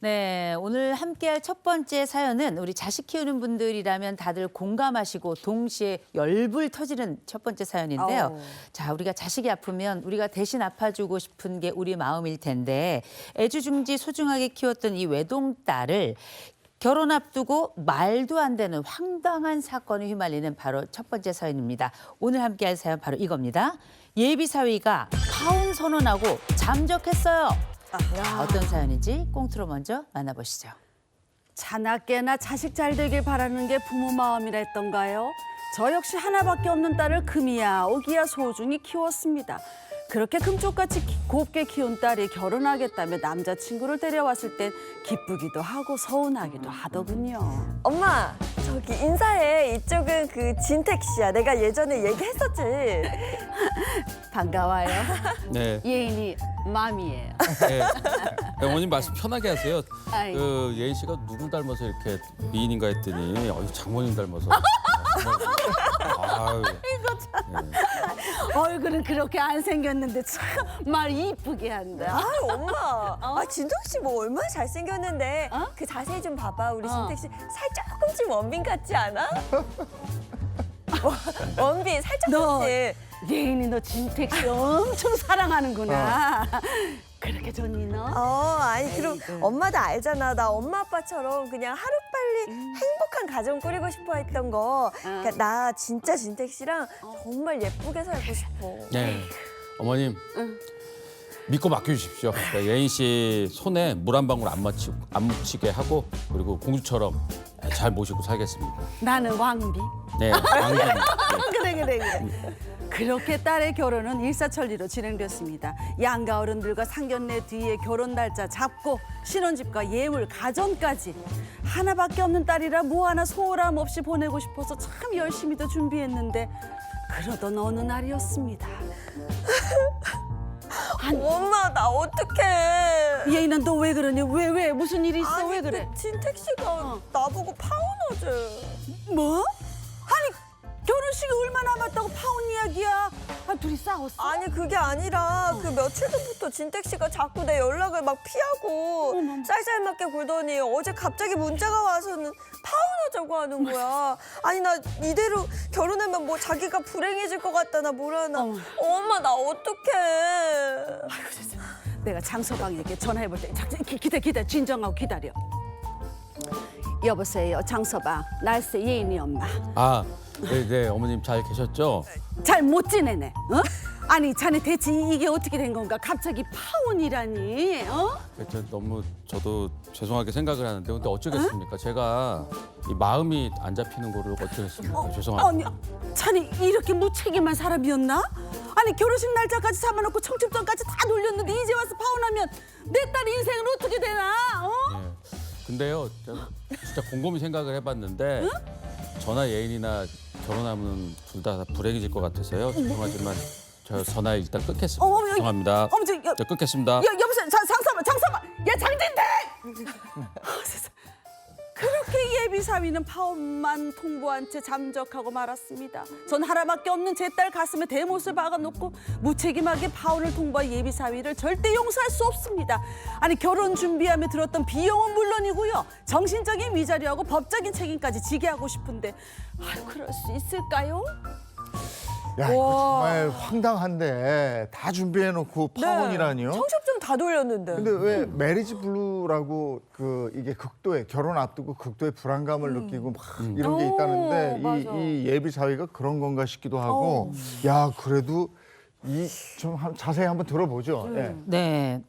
네, 오늘 함께할 첫 번째 사연은 우리 자식 키우는 분들이라면 다들 공감하시고 동시에 열불 터지는 첫 번째 사연인데요. 자, 우리가 자식이 아프면 우리가 대신 아파주고 싶은 게 우리 마음일 텐데 애지중지 소중하게 키웠던 이 외동딸을 결혼 앞두고 말도 안 되는 황당한 사건에 휘말리는 바로 첫 번째 사연입니다. 오늘 함께할 사연 바로 이겁니다. 예비 사위가 파혼 선언하고 잠적했어요. 어떤 사연인지 꽁트로 먼저 만나보시죠. 자나깨나 자식 잘 되길 바라는 게 부모 마음이라 했던가요? 저 역시 하나밖에 없는 딸을 금이야 오기야 소중히 키웠습니다. 그렇게 금쪽같이 곱게 키운 딸이 결혼하겠다며 남자친구를 데려왔을 땐 기쁘기도 하고 서운하기도 하더군요. 엄마, 저기 인사해. 이쪽은 그 진택 씨야. 내가 예전에 얘기했었지. 반가워요. 네. 예인이 맘이에요. 네. 어머님 말씀 편하게 하세요. 아이. 그 예인 씨가 누구 닮아서 이렇게 미인인가 했더니 장모님 닮아서. 아유. 얼굴은 그렇게 안 생겼는데 참 말 이쁘게 한다. 아, 엄마. 진택 씨 뭐 얼마나 잘생겼는데. 그 자세히 좀 봐봐. 우리 진택 씨 살짝 조금씩 원빈 같지 않아? 원빈 살짝 너 조금씩. 예인이 너 진택씨 엄청 사랑하는구나. 그렇게 좋니 너? 아니 그럼 엄마도 알잖아. 나 엄마 아빠처럼 그냥 하루빨리 행복한 가정 꾸리고 싶어 했던 거. 그러니까 나 진짜 진택 씨랑 정말 예쁘게 살고 싶어. 네. 어머님. 믿고 맡겨주십시오. 예인 씨 손에 물 한 방울 안 묻히게 하고 그리고 공주처럼 잘 모시고 살겠습니다. 나는 왕비. 네. 왕님. 그래. 그렇게 딸의 결혼은 일사천리로 진행됐습니다. 양가 어른들과 상견례 뒤에 결혼 날짜 잡고 신혼집과 예물, 가전까지 하나밖에 없는 딸이라 뭐 하나 소홀함 없이 보내고 싶어서 참 열심히도 준비했는데 그러던 어느 날이었습니다. 엄마 나 어떡해. 예인아 너 왜 그러니? 왜 무슨 일이 있어? 아니 왜 그래? 그 진택 씨가 나보고 파혼하재. 뭐? 아니 결혼식이 얼마 남았다고 파혼 이야기야? 둘이 싸웠어? 아니 그게 아니라 그 며칠 전부터 진택 씨가 자꾸 내 연락을 막 피하고 쌀쌀맞게 굴더니 어제 갑자기 문자가 와서는 파혼하자고 하는 거야. 아니 나 이대로 결혼하면 뭐 자기가 불행해질 것 같다 나 뭐라나. 엄마 나 어떡해. 내가 장서방에게 전화해볼 때 기다려 진정하고 기다려. 여보세요 장서방 날씨 예인이 엄마. 네, 어머님 잘 계셨죠? 잘 못 지내네. 어? 아니 자네 대체 이게 어떻게 된 건가? 갑자기 파혼이라니. 저도 죄송하게 생각을 하는데 근데 어쩌겠습니까? 제가 이 마음이 안 잡히는 거를 어쩌겠습니까? 죄송합니다. 아니 자네 이렇게 무책임한 사람이었나? 아니 결혼식 날짜까지 잡아놓고 청첩장까지 다 돌렸는데 이제 와서 파혼하면 내 딸 인생은 어떻게 되나? 네. 근데요, 진짜 곰곰이 생각을 해봤는데 저나 예인이나 결혼하면 둘 다 불행해질 것 같아서요. 죄송하지만 저 전화 일단 끊겠습니다. 죄송합니다. 저 끊겠습니다. 여보세요 장서방 야 장진택. 그렇게 예비 사위는 파혼만 통보한 채 잠적하고 말았습니다. 전 하나밖에 없는 제 딸 가슴에 대못을 박아놓고 무책임하게 파혼을 통보한 예비 사위를 절대 용서할 수 없습니다. 아니 결혼 준비하며 들었던 비용은 물론이고요. 정신적인 위자료하고 법적인 책임까지 지게 하고 싶은데 그럴 수 있을까요? 야, 이거 정말 황당한데 다 준비해놓고 파혼이라니요? 청첩장 다 돌렸는데. 근데 왜 메리지 블루라고 이게 극도의 결혼 앞두고 극도의 불안감을 느끼고 막 이런 게 있다는데 맞아. 이 예비 사위가 그런 건가 싶기도 하고 야 그래도 좀 자세히 한번 들어보죠. 예. 네.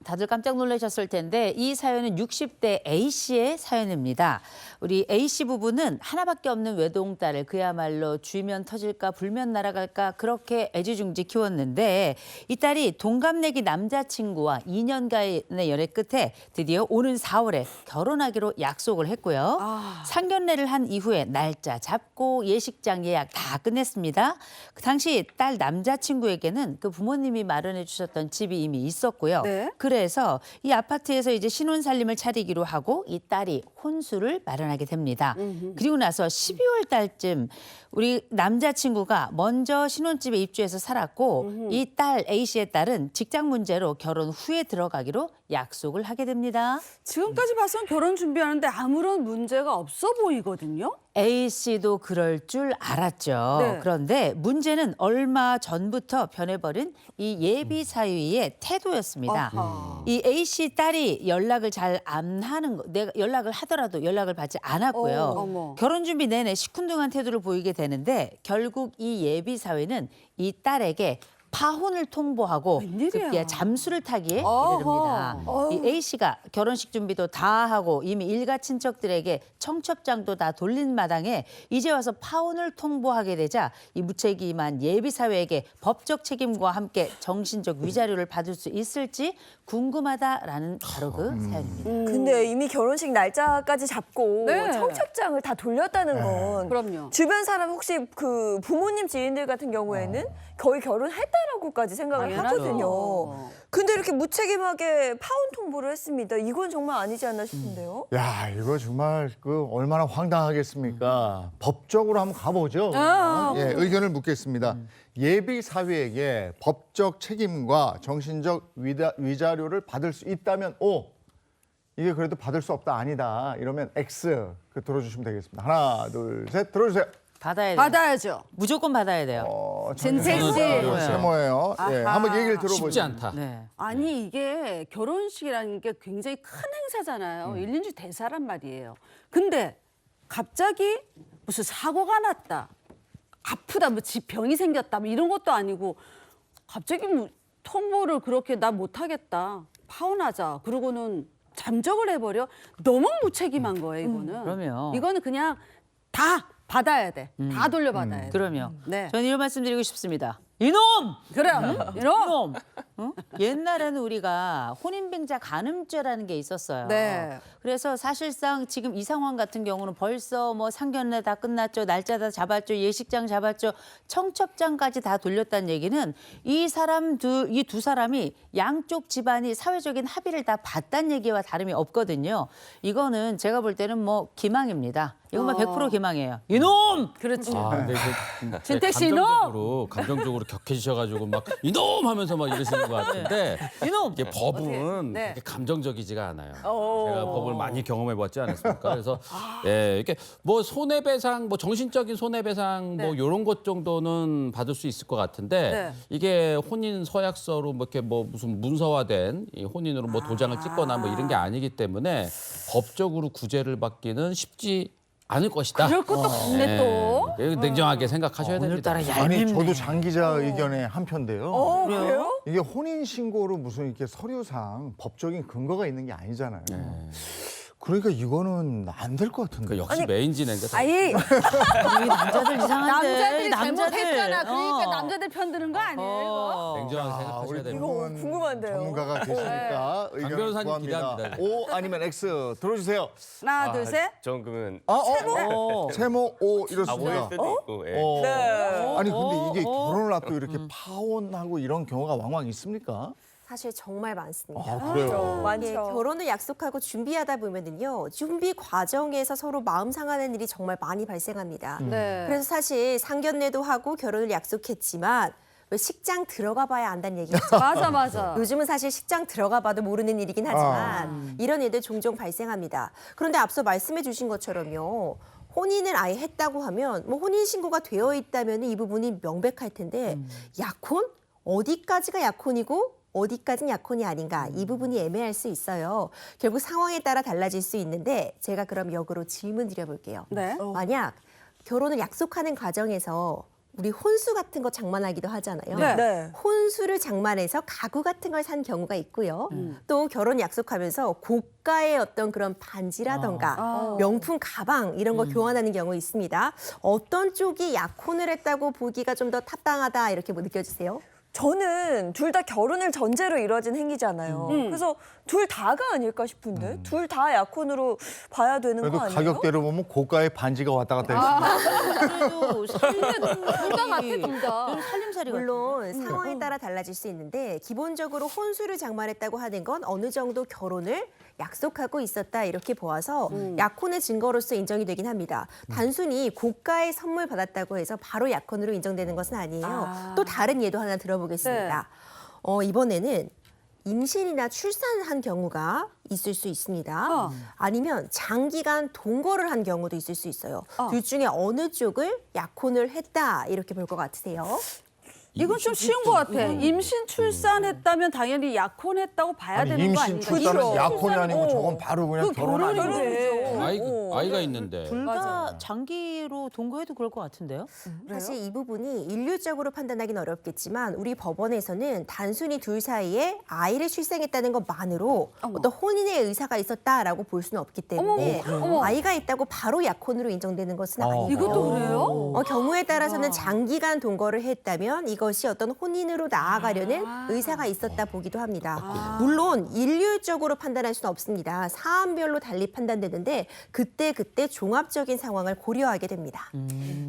다들 깜짝 놀라셨을 텐데 이 사연은 60대 A씨의 사연입니다. 우리 A씨 부부는 하나밖에 없는 외동딸을 그야말로 쥐면 터질까 불면 날아갈까 그렇게 애지중지 키웠는데 이 딸이 동갑내기 남자친구와 2년간의 연애 끝에 드디어 오는 4월에 결혼하기로 약속을 했고요. 상견례를 한 이후에 날짜 잡고 예식장 예약 다 끝냈습니다. 그 당시 딸 남자친구에게는 그 부모님이 마련해 주셨던 집이 이미 있었고요. 네. 그래서 이 아파트에서 이제 신혼 살림을 차리기로 하고 이 딸이 혼수를 마련하게 됩니다. 그리고 나서 12월 달쯤 우리 남자친구가 먼저 신혼집에 입주해서 살았고 이 딸 A 씨의 딸은 직장 문제로 결혼 후에 들어가기로 약속을 하게 됩니다. 지금까지 봐서는 결혼 준비하는데 아무런 문제가 없어 보이거든요. A 씨도 그럴 줄 알았죠. 네. 그런데 문제는 얼마 전부터 변해버린 이 예비 사위의 태도였습니다. 아하. 이 A 씨 딸이 연락을 잘 안 하는 거, 내가 연락을 하더라도 연락을 받지 않았고요. 어머. 결혼 준비 내내 시큰둥한 태도를 보이게 되는데 결국 이 예비 사위는 이 딸에게 파혼을 통보하고 웬일이야. 급기야 잠수를 타기에 어허. 이르릅니다. 이 A 씨가 결혼식 준비도 다 하고 이미 일가 친척들에게 청첩장도 다 돌린 마당에 이제 와서 파혼을 통보하게 되자 이 무책임한 예비 사회에게 법적 책임과 함께 정신적 위자료를 받을 수 있을지 궁금하다라는 바로 그 사연입니다. 근데 이미 결혼식 날짜까지 잡고 네. 청첩장을 다 돌렸다는 건 그럼요. 주변 사람 혹시 그 부모님 지인들 같은 경우에는 거의 결혼했다라고까지 생각을 당연하죠. 하거든요. 근데 이렇게 무책임하게 파혼 통보를 했습니다. 이건 정말 아니지 않나 싶은데요. 야, 이거 정말 그 얼마나 황당하겠습니까? 법적으로 한번 가보죠. 예, 의견을 묻겠습니다. 예비 사위에게 법적 책임과 정신적 위자료를 받을 수 있다면 O, 이게 그래도 받을 수 없다 아니다 이러면 X 그 들어주시면 되겠습니다. 하나, 둘, 셋 들어주세요. 받아야 돼요. 받아야죠. 무조건 받아야 돼요. 진택 씨. 세모예요. 예, 아하. 한번 얘기를 들어보죠. 쉽지 않다. 네. 아니 이게 결혼식이라는 게 굉장히 큰 행사잖아요. 일인주 대사란 말이에요. 근데 갑자기 무슨 사고가 났다, 아프다, 뭐 집 병이 생겼다, 뭐 이런 것도 아니고 갑자기 뭐 통보를 그렇게 나 못하겠다, 파혼하자, 그러고는 잠적을 해버려. 너무 무책임한 거예요 이거는. 그럼요. 이거는 그냥 다 받아야 돼. 다 돌려받아야 돼. 그럼요. 네. 저는 이런 말씀드리고 싶습니다. 이놈! 그래, 이런. 이놈! 어? 옛날에는 우리가 혼인빙자 간음죄라는 게 있었어요. 네. 그래서 사실상 지금 이 상황 같은 경우는 벌써 뭐 상견례 다 끝났죠. 날짜 다 잡았죠. 예식장 잡았죠. 청첩장까지 다 돌렸다는 얘기는 이 두 사람이 양쪽 집안이 사회적인 합의를 다 봤다는 얘기와 다름이 없거든요. 이거는 제가 볼 때는 뭐 기망입니다. 이건 100% 기망이에요. 이놈! 그렇지. 아, 근데 진택 씨, 감정적으로 격해지셔가지고 막 이놈 하면서 막 이러시는 것 같은데 이놈! 이게 법은 네. 그렇게 감정적이지가 않아요. 오. 제가 법을 많이 경험해봤지 않았습니까? 그래서 예, 이렇게 뭐 손해배상, 뭐 정신적인 손해배상 뭐 이런 것 정도는 받을 수 있을 것 같은데 네. 이게 혼인 서약서로 뭐 이렇게 뭐 무슨 문서화된 이 혼인으로 뭐 도장을 찍거나 뭐 이런 게 아니기 때문에 법적으로 구제를 받기는 쉽지 않을 것이다. 그럴 것도 같네 또. 예, 냉정하게 생각하셔야 됩니다. 오늘따라 아니 얄밉네. 저도 장 기자 의견에 한편인데요. 그래요? 이게 혼인 신고로 무슨 이렇게 서류상 법적인 근거가 있는 게 아니잖아요. 그러니까 이거는 안 될 것 같은데. 그 역시 메인지는 게 아이, 이 남자들 이상한데. 남자들이 이 남자들. 잘못했잖아. 그러니까 어. 남자들 편 드는 거 아니에요, 이거? 냉정하게 아, 생각하셔야 우리 됩니다. 이거 궁금한데요. 전문가가 계시니까 강 의견 변호사님 구합니다. 기대합니다. O 아니면 X 들어주세요. 하나, 둘, 셋. 전 그러면 세모 O 오일 이렇습니다. 수도 있고. 예. 네. 아니 근데 이게 결혼을 앞두고 이렇게 파혼하고 이런 경우가 왕왕 있습니까? 사실 정말 많습니다. 아 그래요. 많죠. 이게 결혼을 약속하고 준비하다 보면은요, 준비 과정에서 서로 마음 상하는 일이 정말 많이 발생합니다. 네. 그래서 사실 상견례도 하고 결혼을 약속했지만 왜 식장 들어가 봐야 안다는 얘기 있죠. 맞아. 요즘은 사실 식장 들어가 봐도 모르는 일이긴 하지만 이런 일들 종종 발생합니다. 그런데 앞서 말씀해 주신 것처럼요. 혼인을 아예 했다고 하면 뭐 혼인 신고가 되어 있다면 이 부분이 명백할 텐데 약혼? 어디까지가 약혼이고 어디까지는 약혼이 아닌가 이 부분이 애매할 수 있어요. 결국 상황에 따라 달라질 수 있는데 제가 그럼 역으로 질문 드려볼게요. 네. 만약 결혼을 약속하는 과정에서 우리 혼수 같은 거 장만하기도 하잖아요. 네. 네. 혼수를 장만해서 가구 같은 걸 산 경우가 있고요. 또 결혼 약속하면서 고가의 어떤 그런 반지라던가 명품 가방 이런 거 교환하는 경우 있습니다. 어떤 쪽이 약혼을 했다고 보기가 좀 더 타당하다 이렇게 뭐 느껴지세요? 저는 둘 다 결혼을 전제로 이루어진 행위잖아요. 그래서 둘 다가 아닐까 싶은데 둘 다 약혼으로 봐야 되는 그래도 거 아니에요? 가격대로 보면 고가의 반지가 왔다 갔다 했습니다. 그래도 둘다 같아, 둘 다. 살림살이가 물론 상황에 따라 달라질 수 있는데 기본적으로 혼수를 장만했다고 하는 건 어느 정도 결혼을 약속하고 있었다 이렇게 보아서 약혼의 증거로서 인정이 되긴 합니다. 단순히 고가의 선물 받았다고 해서 바로 약혼으로 인정되는 것은 아니에요. 또 다른 예도 하나 들어보겠습니다. 이번에는 임신이나 출산한 경우가 있을 수 있습니다. 아니면 장기간 동거를 한 경우도 있을 수 있어요. 둘 중에 어느 쪽을 약혼을 했다 이렇게 볼 것 같으세요? 이건 좀 쉬운 것 같아. 임신 출산했다면 당연히 약혼했다고 봐야 아니, 되는 거 임신 아닌가? 출산은 그렇죠. 약혼이 아니고 어. 저건 바로 그냥 그 결혼 아니에요. 결혼인데. 아이가 있는데. 둘 다 맞아요. 장기로 동거해도 그럴 것 같은데요? 사실 이 부분이 인류적으로 판단하기는 어렵겠지만 우리 법원에서는 단순히 둘 사이에 아이를 출생했다는 것만으로 어떤 혼인의 의사가 있었다라고 볼 수는 없기 때문에 아이가 있다고 바로 약혼으로 인정되는 것은 아니고요. 이것도 그래요? 경우에 따라서는 장기간 동거를 했다면 이것이 어떤 혼인으로 나아가려는 의사가 있었다 보기도 합니다. 물론 인류적으로 판단할 수는 없습니다. 사안별로 달리 판단되는데 그때 종합적인 상황을 고려하게 됩니다.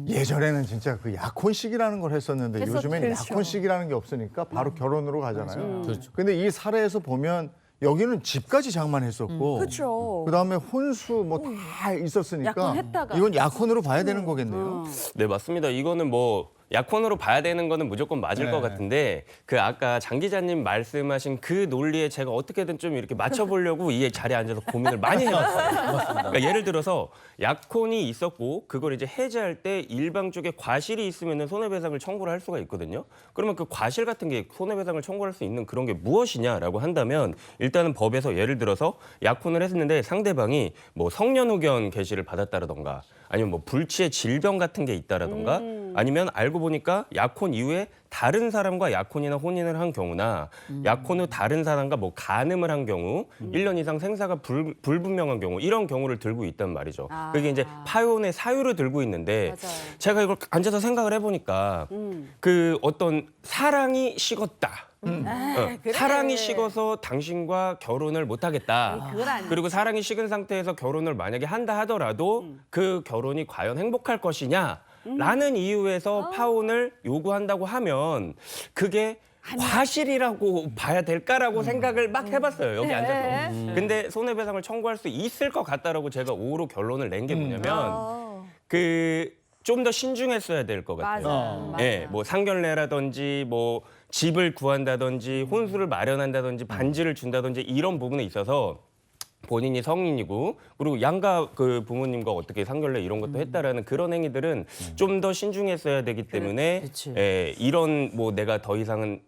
예전에는 진짜 그 약혼식이라는 걸 했었는데 요즘엔 그렇죠. 약혼식이라는 게 없으니까 바로 결혼으로 가잖아요. 그렇죠. 근데 이 사례에서 보면 여기는 집까지 장만했었고 그렇죠. 그다음에 혼수 뭐 다 있었으니까 약혼했다가. 이건 약혼으로 봐야 되는 거겠네요. 네, 맞습니다. 이거는 뭐 약혼으로 봐야 되는 거는 무조건 맞을 네. 것 같은데 그 아까 장 기자님 말씀하신 그 논리에 제가 어떻게든 좀 이렇게 맞춰보려고 이 자리에 앉아서 고민을 많이 해봤어요. 그러니까 예를 들어서 약혼이 있었고 그걸 이제 해제할 때 일방 쪽에 과실이 있으면 손해배상을 청구를 할 수가 있거든요. 그러면 그 과실 같은 게 손해배상을 청구할 수 있는 그런 게 무엇이냐라고 한다면 일단은 법에서 예를 들어서 약혼을 했는데 상대방이 뭐 성년후견 계시를 받았다라던가 아니면 뭐 불치의 질병 같은 게 있다라던가 아니면 알고 보니까 약혼 이후에 다른 사람과 약혼이나 혼인을 한 경우나 약혼 후 다른 사람과 뭐 간음을 한 경우 1년 이상 생사가 불분명한 경우 이런 경우를 들고 있단 말이죠. 그게 이제 파혼의 사유를 들고 있는데 맞아요. 제가 이걸 앉아서 생각을 해보니까 그 어떤 사랑이 식었다. 그래. 사랑이 식어서 당신과 결혼을 못 하겠다. 그건 아니지. 그리고 사랑이 식은 상태에서 결혼을 만약에 한다 하더라도 그 결혼이 과연 행복할 것이냐? 라는 이유에서 파혼을 요구한다고 하면 그게 과실이라고 봐야 될까라고 생각을 막 해봤어요. 여기 앉아서. 근데 손해배상을 청구할 수 있을 것 같다라고 제가 5로 결론을 낸 게 뭐냐면 그 좀 더 신중했어야 될 것 같아요. 맞아. 예, 뭐 상견례라든지 뭐 집을 구한다든지 혼수를 마련한다든지 반지를 준다든지 이런 부분에 있어서 본인이 성인이고 그리고 양가 그 부모님과 어떻게 상견례 이런 것도 했다라는 그런 행위들은 좀 더 신중했어야 되기 때문에 그치. 예, 이런 뭐 내가 더 이상은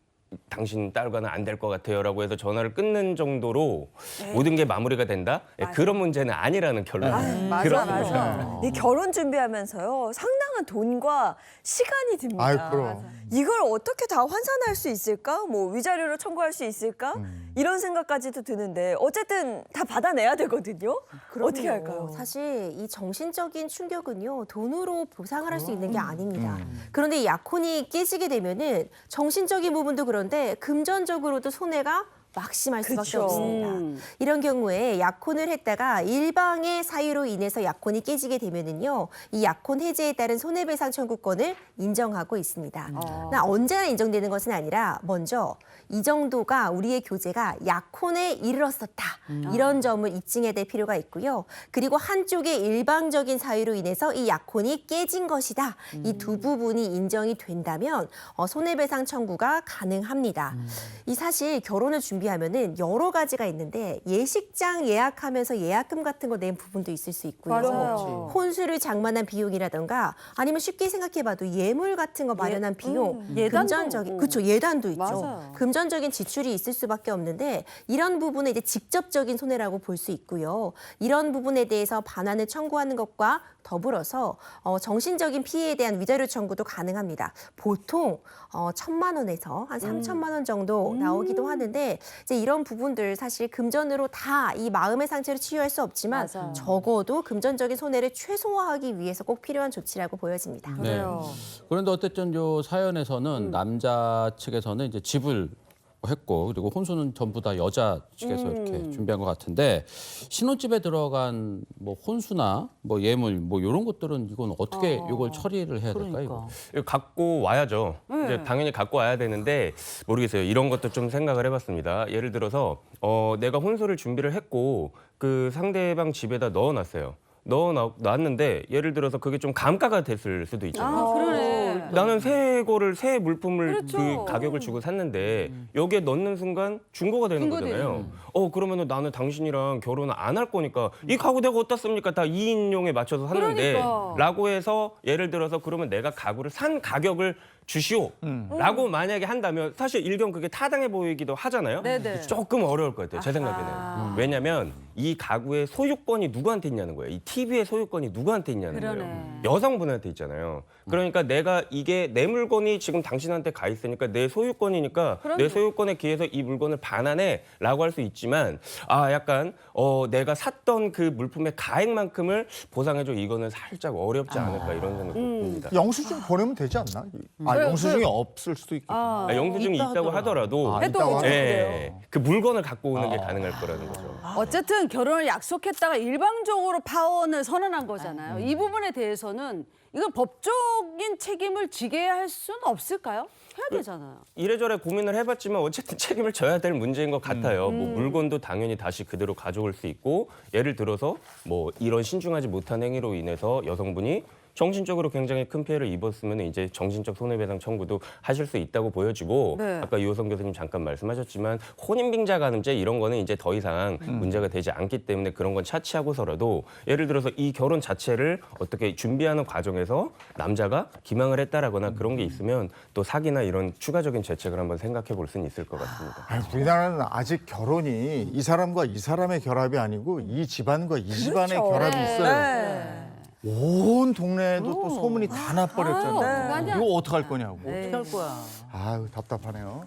당신 딸과는 안 될 것 같아요라고 해서 전화를 끊는 정도로 모든 게 마무리가 된다? 예, 그런 문제는 아니라는 결론이 맞아, 들었습니다. 맞아. 이 결혼 준비하면서요 상당한 돈과 시간이 듭니다. 아이, 그럼. 이걸 어떻게 다 환산할 수 있을까? 뭐 위자료로 청구할 수 있을까? 이런 생각까지도 드는데 어쨌든 다 받아내야 되거든요. 어떻게 할까요? 사실 이 정신적인 충격은요 돈으로 보상을 할 수 있는 게 아닙니다. 그런데 이 약혼이 깨지게 되면은 정신적인 부분도 그런데 금전적으로도 손해가 막심할 수밖에 그쵸. 없습니다. 이런 경우에 약혼을 했다가 일방의 사유로 인해서 약혼이 깨지게 되면은요, 이 약혼 해제에 따른 손해배상 청구권을 인정하고 있습니다. 그러나 언제나 인정되는 것은 아니라 먼저 이 정도가 우리의 교제가 약혼에 이르렀었다. 이런 점을 입증해야 될 필요가 있고요. 그리고 한쪽의 일방적인 사유로 인해서 이 약혼이 깨진 것이다. 이 두 부분이 인정이 된다면 손해배상 청구가 가능합니다. 이 사실 결혼을 준비하면은 여러 가지가 있는데 예식장 예약하면서 예약금 같은 거 낸 부분도 있을 수 있고요. 맞아요. 혼수를 장만한 비용이라던가 아니면 쉽게 생각해봐도 예물 같은 거 마련한 비용, 예단도. 금전적인 그렇죠 예단도 있죠. 맞아요. 금전적인 지출이 있을 수밖에 없는데 이런 부분에 이제 직접적인 손해라고 볼 수 있고요. 이런 부분에 대해서 반환을 청구하는 것과 더불어서 정신적인 피해에 대한 위자료 청구도 가능합니다. 보통 1,000만 원에서 한 3,000만 원 정도 나오기도 하는데 이제 이런 부분들 사실 금전으로 다 이 마음의 상처를 치유할 수 없지만 맞아요. 적어도 금전적인 손해를 최소화하기 위해서 꼭 필요한 조치라고 보여집니다. 그래요. 그런데 어쨌든 요 사연에서는 남자 측에서는 이제 집을 했고 그리고 혼수는 전부 다 여자 측에서 이렇게 준비한 것 같은데 신혼집에 들어간 뭐 혼수나 뭐 예물 뭐 이런 것들은 이건 어떻게 이걸 처리를 해야 될까요? 이거? 이거 갖고 와야죠. 이제 당연히 갖고 와야 되는데 모르겠어요. 이런 것도 좀 생각을 해봤습니다. 예를 들어서 내가 혼수를 준비를 했고 그 상대방 집에다 넣어놨어요. 넣어놨는데 예를 들어서 그게 좀 감가가 됐을 수도 있잖아요. 아, 그러네. 나는 새 물품을 그렇죠. 그 가격을 주고 샀는데 여기에 넣는 순간 중고가 되는 중고되죠. 거잖아요. 그러면은 나는 당신이랑 결혼을 안 할 거니까 이 가구 내가 어디다 씁니까? 다 2인용에 맞춰서 샀는데 그러니까. 라고 해서 예를 들어서 그러면 내가 가구를 산 가격을 주시오 라고 만약에 한다면 사실 일견 그게 타당해 보이기도 하잖아요. 네네. 조금 어려울 것 같아요. 제 생각에는. 왜냐면 이 가구의 소유권이 누구한테 있냐는 거예요. 이 TV의 소유권이 누구한테 있냐는 그러네. 거예요. 여성분한테 있잖아요. 그러니까 내가 이게 내 물건이 지금 당신한테 가 있으니까 내 소유권이니까 그럼요. 내 소유권에 기해서 이 물건을 반환해라고 할 수 있지만 약간 내가 샀던 그 물품의 가액만큼을 보상해줘 이거는 살짝 어렵지 않을까 이런 생각이 듭니다. 영수증 보내면 되지 않나? 영수증이 없을 수도 있겠고. 영수증이 있다 있다고 하더라도 해도 있다고 예, 그 물건을 갖고 오는 게 가능할 거라는 거죠. 어쨌든 결혼을 약속했다가 일방적으로 파혼을 선언한 거잖아요. 이 부분에 대해서는 이건 법적인 책임을 지게 할 수는 없을까요? 해야 되잖아요. 이래저래 고민을 해봤지만 어쨌든 책임을 져야 될 문제인 것 같아요. 뭐 물건도 당연히 다시 그대로 가져올 수 있고 예를 들어서 뭐 이런 신중하지 못한 행위로 인해서 여성분이 정신적으로 굉장히 큰 피해를 입었으면 이제 정신적 손해배상 청구도 하실 수 있다고 보여지고 네. 아까 이호성 교수님 잠깐 말씀하셨지만 혼인빙자 가늠죄 이런 거는 이제 더 이상 문제가 되지 않기 때문에 그런 건 차치하고서라도 예를 들어서 이 결혼 자체를 어떻게 준비하는 과정에서 남자가 기망을 했다라거나 그런 게 있으면 또 사기나 이런 추가적인 죄책을 한번 생각해 볼 수는 있을 것 같습니다. 아니, 우리나라는 아직 결혼이 이 사람과 이 사람의 결합이 아니고 이 집안과 이 집안의 결합이 있어요. 온 동네에도 또 소문이 다 나버렸잖아요. 네. 이거 어떡할 거냐고. 어떻게 할 거야? 아유 답답하네요.